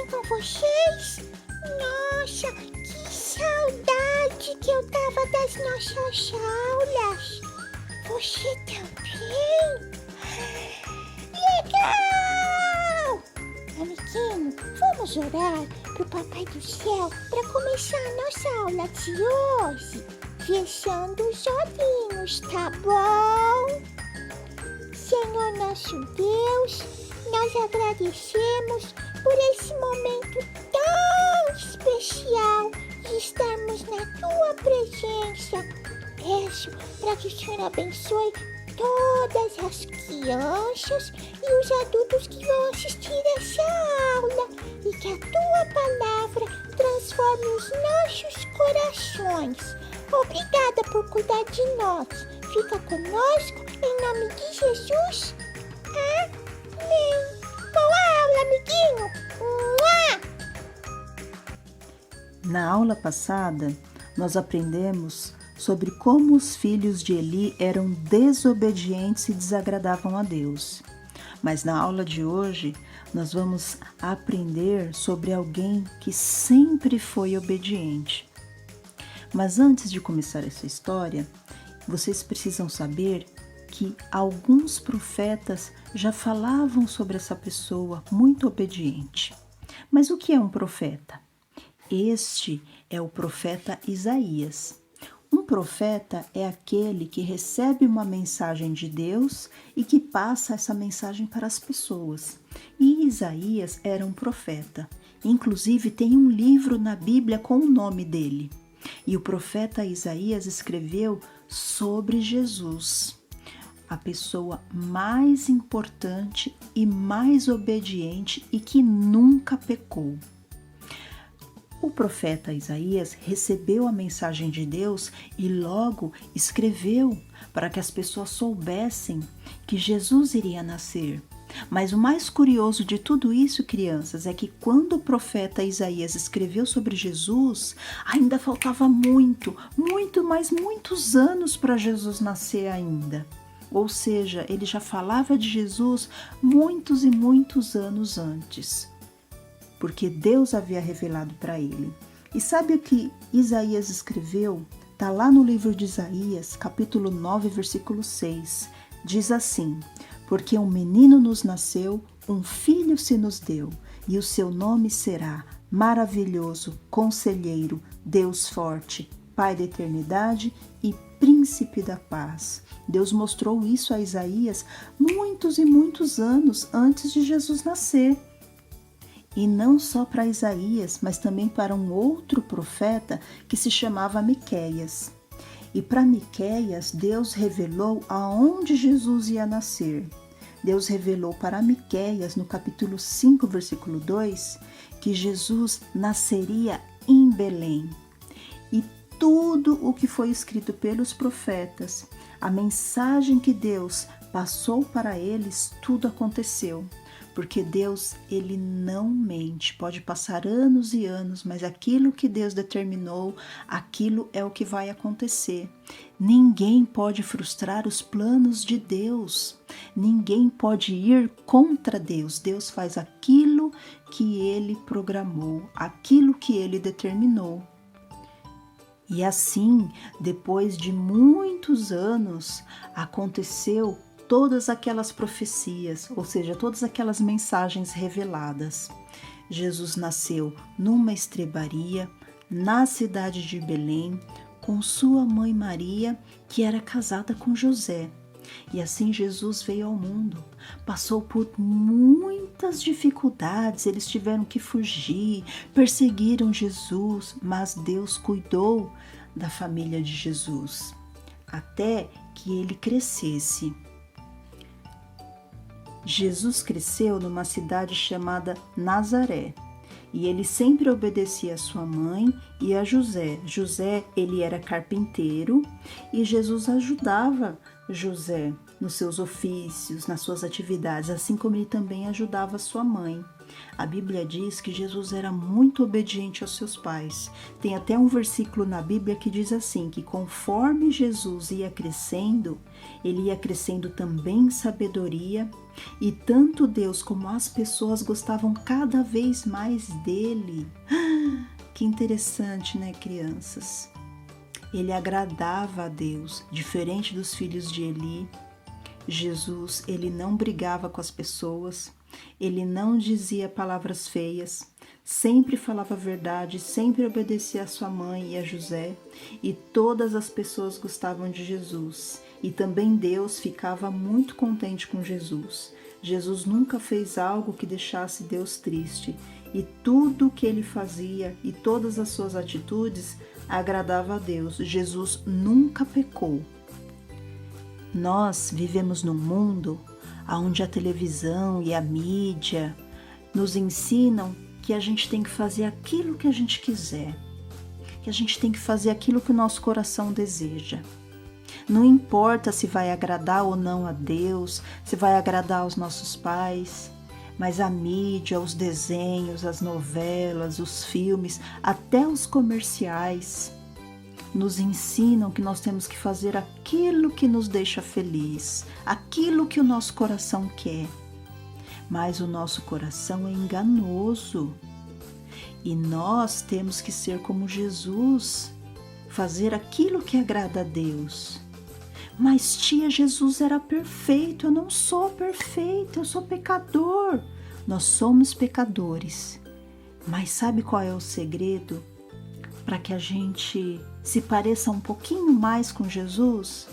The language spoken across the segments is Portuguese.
bem com vocês? Nossa, que saudade que eu tava das nossas aulas. Você também? Legal! Amiguinho, vamos orar pro Papai do Céu para começar a nossa aula de hoje. Fechando os olhinhos, tá bom? Senhor nosso Deus, nós agradecemos por esse momento tão especial de estarmos na tua presença. Peço para que o Senhor abençoe todas as crianças e os adultos que vão assistir essa aula e que a tua palavra transforme os nossos corações. Obrigada por cuidar de nós. Fica conosco, em nome de Jesus. Amém. Boa aula, amiguinho. Na aula passada, nós aprendemos sobre como os filhos de Eli eram desobedientes e desagradavam a Deus. Mas na aula de hoje, nós vamos aprender sobre alguém que sempre foi obediente. Mas antes de começar essa história, vocês precisam saber que alguns profetas já falavam sobre essa pessoa muito obediente. Mas o que é um profeta? Este é o profeta Isaías. Um profeta é aquele que recebe uma mensagem de Deus e que passa essa mensagem para as pessoas. E Isaías era um profeta. Inclusive tem um livro na Bíblia com o nome dele. E o profeta Isaías escreveu sobre Jesus, a pessoa mais importante e mais obediente e que nunca pecou. O profeta Isaías recebeu a mensagem de Deus e logo escreveu para que as pessoas soubessem que Jesus iria nascer. Mas o mais curioso de tudo isso, crianças, é que quando o profeta Isaías escreveu sobre Jesus, ainda faltava mas muitos anos para Jesus nascer ainda. Ou seja, ele já falava de Jesus muitos e muitos anos antes, porque Deus havia revelado para ele. E sabe o que Isaías escreveu? Está lá no livro de Isaías, capítulo 9, versículo 6. Diz assim: porque um menino nos nasceu, um filho se nos deu, e o seu nome será Maravilhoso, Conselheiro, Deus Forte, Pai da Eternidade e Príncipe da Paz. Deus mostrou isso a Isaías muitos e muitos anos antes de Jesus nascer. E não só para Isaías, mas também para um outro profeta que se chamava Miqueias. E para Miqueias, Deus revelou aonde Jesus ia nascer. Deus revelou para Miqueias, no capítulo 5, versículo 2, que Jesus nasceria em Belém. E tudo o que foi escrito pelos profetas, a mensagem que Deus passou para eles, tudo aconteceu. Porque Deus, ele não mente. Pode passar anos e anos, mas aquilo que Deus determinou, aquilo é o que vai acontecer. Ninguém pode frustrar os planos de Deus. Ninguém pode ir contra Deus. Deus faz aquilo que ele programou, aquilo que ele determinou. E assim, depois de muitos anos, aconteceu todas aquelas profecias, ou seja, todas aquelas mensagens reveladas. Jesus nasceu numa estrebaria, na cidade de Belém, com sua mãe Maria, que era casada com José. E assim Jesus veio ao mundo. Passou por muitas dificuldades, eles tiveram que fugir, perseguiram Jesus, mas Deus cuidou da família de Jesus, até que ele crescesse. Jesus cresceu numa cidade chamada Nazaré e ele sempre obedecia a sua mãe e a José. José, ele era carpinteiro e Jesus ajudava José nos seus ofícios, nas suas atividades, assim como ele também ajudava sua mãe. A Bíblia diz que Jesus era muito obediente aos seus pais. Tem até um versículo na Bíblia que diz assim, que conforme Jesus ia crescendo, ele ia crescendo também em sabedoria, e tanto Deus como as pessoas gostavam cada vez mais dele. Que interessante, né, crianças? Ele agradava a Deus, diferente dos filhos de Eli. Jesus, ele não brigava com as pessoas, ele não dizia palavras feias, sempre falava a verdade, sempre obedecia a sua mãe e a José, e todas as pessoas gostavam de Jesus. E também Deus ficava muito contente com Jesus. Jesus nunca fez algo que deixasse Deus triste, e tudo o que ele fazia e todas as suas atitudes agradava a Deus. Jesus nunca pecou. Nós vivemos num mundo onde a televisão e a mídia nos ensinam que a gente tem que fazer aquilo que a gente quiser, que a gente tem que fazer aquilo que o nosso coração deseja. Não importa se vai agradar ou não a Deus, se vai agradar aos nossos pais, mas a mídia, os desenhos, as novelas, os filmes, até os comerciais, nos ensinam que nós temos que fazer aquilo que nos deixa feliz, aquilo que o nosso coração quer. Mas o nosso coração é enganoso e nós temos que ser como Jesus, fazer aquilo que agrada a Deus. Mas tia, Jesus era perfeito, eu não sou perfeito, eu sou pecador. Nós somos pecadores, mas sabe qual é o segredo para que a gente se pareça um pouquinho mais com Jesus?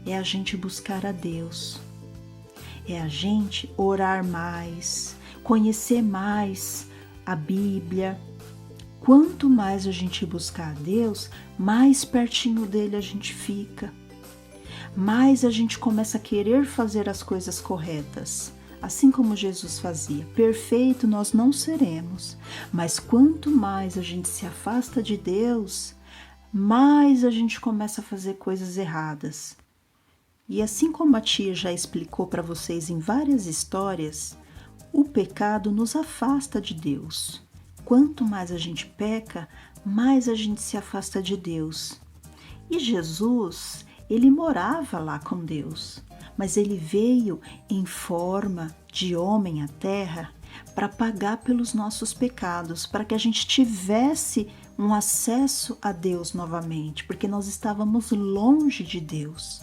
É a gente buscar a Deus, é a gente orar mais, conhecer mais a Bíblia. Quanto mais a gente buscar a Deus, mais pertinho dele a gente fica, mais a gente começa a querer fazer as coisas corretas, assim como Jesus fazia. Perfeito nós não seremos, mas quanto mais a gente se afasta de Deus, mais a gente começa a fazer coisas erradas. E assim como a tia já explicou para vocês em várias histórias, o pecado nos afasta de Deus. Quanto mais a gente peca, mais a gente se afasta de Deus. E Jesus, ele morava lá com Deus, mas ele veio em forma de homem à terra para pagar pelos nossos pecados, para que a gente tivesse um acesso a Deus novamente, porque nós estávamos longe de Deus.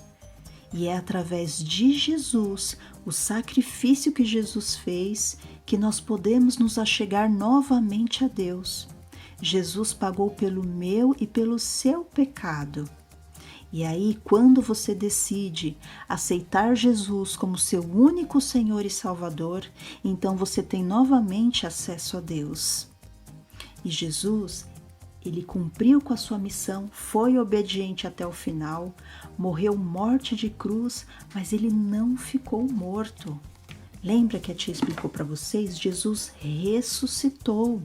E é através de Jesus, o sacrifício que Jesus fez, que nós podemos nos achegar novamente a Deus. Jesus pagou pelo meu e pelo seu pecado. E aí, quando você decide aceitar Jesus como seu único Senhor e Salvador, então você tem novamente acesso a Deus. E Jesus, ele cumpriu com a sua missão, foi obediente até o final, morreu morte de cruz, mas ele não ficou morto. Lembra que a tia explicou para vocês? Jesus ressuscitou.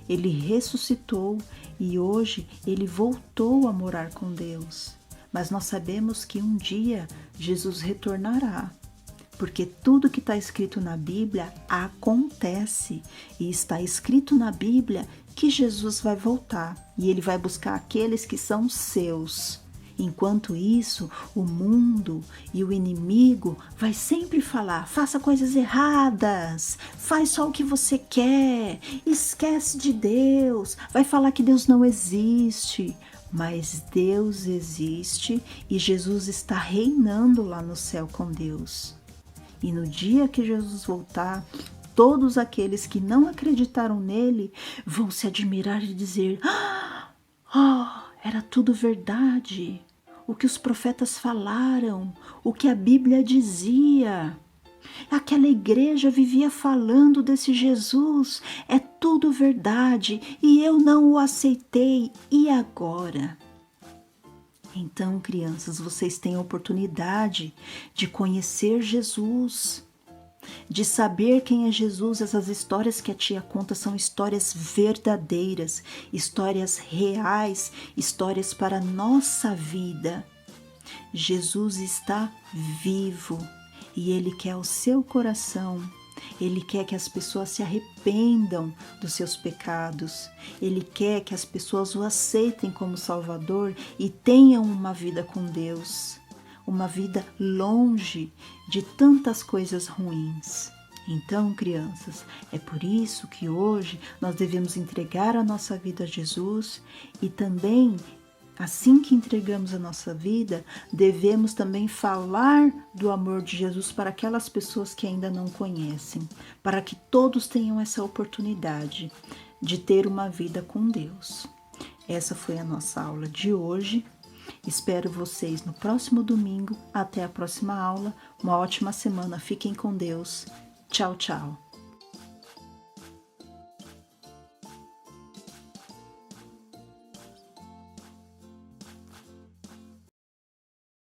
Ele ressuscitou e hoje ele voltou a morar com Deus. Mas nós sabemos que um dia Jesus retornará, porque tudo que está escrito na Bíblia acontece, e está escrito na Bíblia que Jesus vai voltar e ele vai buscar aqueles que são seus. Enquanto isso, o mundo e o inimigo vai sempre falar: faça coisas erradas, faz só o que você quer, esquece de Deus, vai falar que Deus não existe. Mas Deus existe e Jesus está reinando lá no céu com Deus. E no dia que Jesus voltar, todos aqueles que não acreditaram nele vão se admirar e dizer: era tudo verdade. O que os profetas falaram, o que a Bíblia dizia. Aquela igreja vivia falando desse Jesus, é tudo verdade e eu não o aceitei, e agora? Então, crianças, vocês têm a oportunidade de conhecer Jesus, de saber quem é Jesus. Essas histórias que a tia conta são histórias verdadeiras, histórias reais, histórias para a nossa vida. Jesus está vivo e Ele quer o seu coração. Ele quer que as pessoas se arrependam dos seus pecados. Ele quer que as pessoas o aceitem como Salvador e tenham uma vida com Deus. Uma vida longe de tantas coisas ruins. Então, crianças, é por isso que hoje nós devemos entregar a nossa vida a Jesus e também, assim que entregamos a nossa vida, devemos também falar do amor de Jesus para aquelas pessoas que ainda não conhecem, para que todos tenham essa oportunidade de ter uma vida com Deus. Essa foi a nossa aula de hoje. Espero vocês no próximo domingo. Até a próxima aula. Uma ótima semana. Fiquem com Deus. Tchau, tchau.